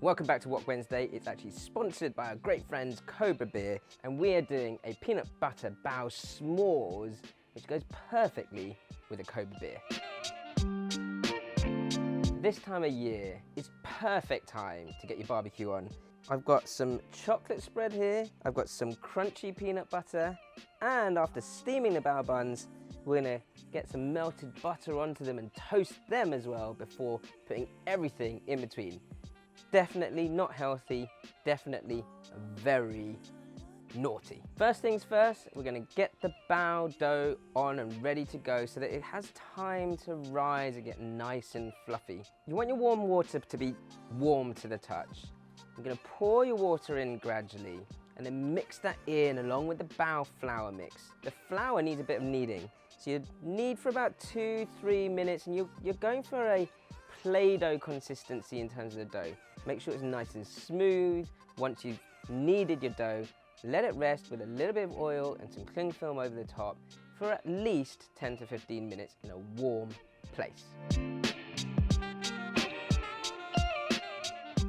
Welcome back to Wok Wednesday. It's actually sponsored by our great friends Cobra Beer, and we are doing a peanut butter Bao S'mores, which goes perfectly with a Cobra Beer. This time of year is perfect time to get your barbecue on. I've got some chocolate spread here, I've got some crunchy peanut butter, and after steaming the bao buns, we're gonna get some melted butter onto them and toast them as well before putting everything in between. Definitely not healthy, definitely very naughty. First things first, we're gonna get the bao dough on and ready to go so that it has time to rise and get nice and fluffy. You want your warm water to be warm to the touch. You're gonna pour your water in gradually and then mix that in along with the bao flour mix. The flour needs a bit of kneading. So you knead for about 2-3 minutes, and you're going for a Play-Doh consistency in terms of the dough. Make sure it's nice and smooth. Once you've kneaded your dough, let it rest with a little bit of oil and some cling film over the top for at least 10 to 15 minutes in a warm place.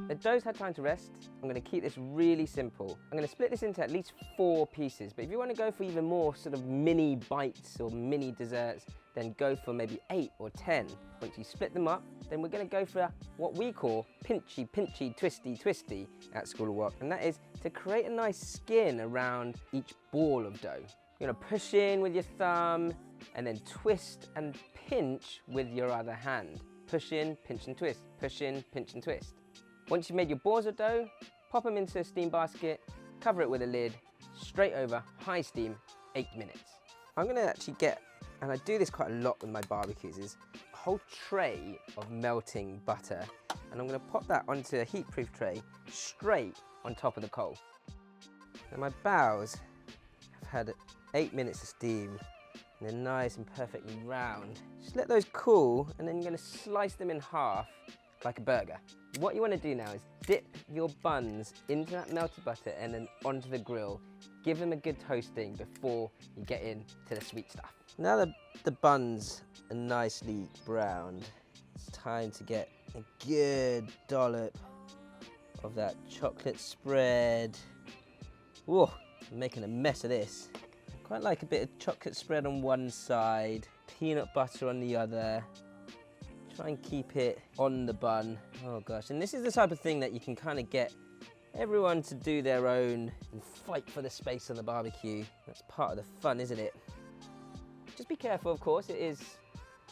The dough's had time to rest. I'm gonna keep this really simple. I'm gonna split this into at least 4 pieces, but if you wanna go for even more sort of mini bites or mini desserts, then go for maybe 8 or 10. Once you split them up, then we're gonna go for what we call pinchy, pinchy, twisty, twisty at School of Wok, and that is to create a nice skin around each ball of dough. You're gonna push in with your thumb and then twist and pinch with your other hand. Push in, pinch and twist, push in, pinch and twist. Once you've made your balls of dough, pop them into a steam basket, cover it with a lid, straight over, high steam, 8 minutes. I'm gonna actually get, and I do this quite a lot with my barbecues, is a whole tray of melting butter, and I'm gonna pop that onto a heat-proof tray straight on top of the coal. Now my baos have had 8 minutes of steam, and they're nice and perfectly round. Just let those cool, and then you're gonna slice them in half like a burger. What you want to do now is dip your buns into that melted butter and then onto the grill. Give them a good toasting before you get into the sweet stuff. Now that the buns are nicely browned, it's time to get a good dollop of that chocolate spread. Whoa, I'm making a mess of this. I quite like a bit of chocolate spread on one side, peanut butter on the other. Try and keep it on the bun. Oh gosh, and this is the type of thing that you can kind of get everyone to do their own and fight for the space on the barbecue. That's part of the fun, isn't it? Just be careful, of course, it is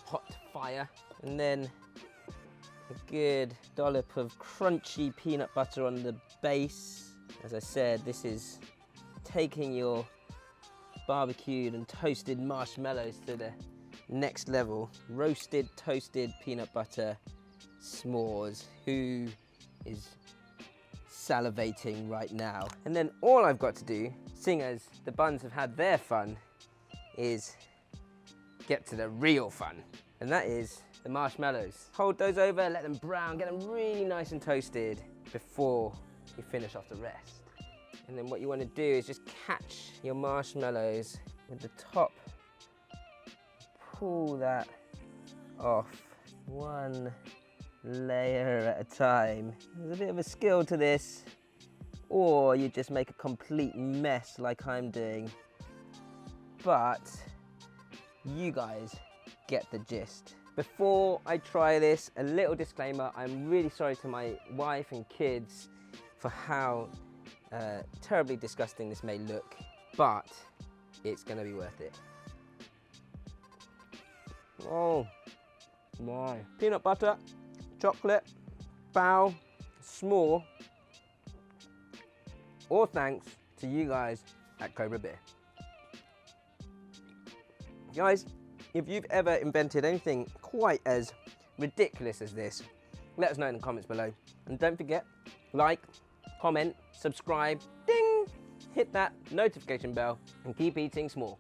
hot fire. And then a good dollop of crunchy peanut butter on the base. As I said, this is taking your barbecued and toasted marshmallows to the next level. Roasted, toasted peanut butter s'mores. Who is salivating right now? And then all I've got to do, seeing as the buns have had their fun, is get to the real fun. And that is the marshmallows. Hold those over, let them brown, get them really nice and toasted before you finish off the rest. And then what you want to do is just catch your marshmallows with the top. Pull that off one layer at a time. There's a bit of a skill to this, or you just make a complete mess like I'm doing. But you guys get the gist. Before I try this, a little disclaimer, I'm really sorry to my wife and kids for how terribly disgusting this may look, but it's gonna be worth it. Oh my. Peanut butter, chocolate, Bao S'mores. All thanks to you guys at Cobra Beer. Guys, if you've ever invented anything quite as ridiculous as this, let us know in the comments below. And don't forget, like, comment, subscribe, ding, hit that notification bell, and keep eating s'more.